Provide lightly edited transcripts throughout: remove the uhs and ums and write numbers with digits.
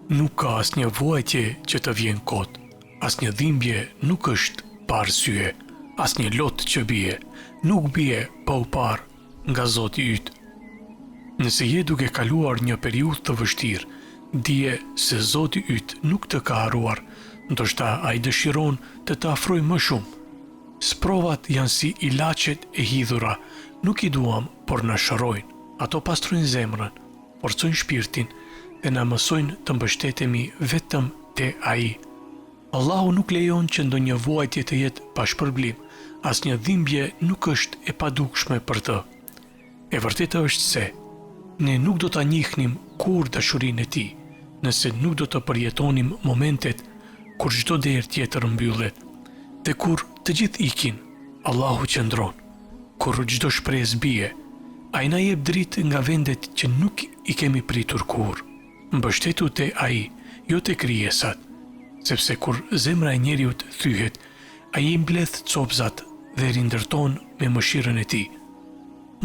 Nuk ka asnjë vuajtje që të vjen kot, asnjë dhimbje nuk është pa arsye, asnjë lot që bie, nuk bie pa u parë nga Zoti yt. Nëse je duke kaluar një periudhë të vështirë, dije se Zoti yt nuk të ka harruar, ndoshta ai dëshiron të të afrojë më shumë. Sprovat janë si ilaçet e hidhura, nuk i duam, por na shërojnë. Ato pastrojnë zemrën, forcojnë shpirtin dhe na mësojnë të mbështetemi vetëm te ai. Allahu nuk lejon që ndonjë vuajtje të jetë pa shpërblim, asnjë dhimbje nuk është e padukshme për të. E vërteta është se ne nuk do ta njihnim kur dashurinë e tij, nëse nuk do të përjetonim momentet kur çdo derë tjetër mbyllet dhe kur të gjithë ikin, Allahu qëndron. Kur çdo shpresë bie, ai na jep dritë nga vendet që nuk i kemi pritur kurrë. Mbështetu te ai, jo te krijesat, sepse kur zemra e njeriut thyhet, ai i mbledh copzat dhe rindërton me mëshirën e tij.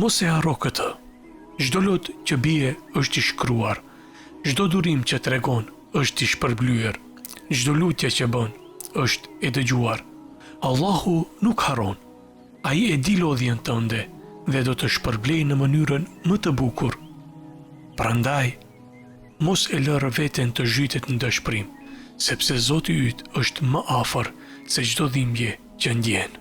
Mos e harro këtë. Çdo lot që bie është i shkruar, çdo durim që tregon është i shpërblyer, çdo lutje që bën është e dëgjuar. Allahu nuk harron. Ai e di lodhjen tënde dhe do të shpërblej në mënyrën më të bukur. Prandaj, mos e lërë veten të zhytet në dëshpërim, sepse Zoti yt është më afër se çdo dhimbje që ndjen.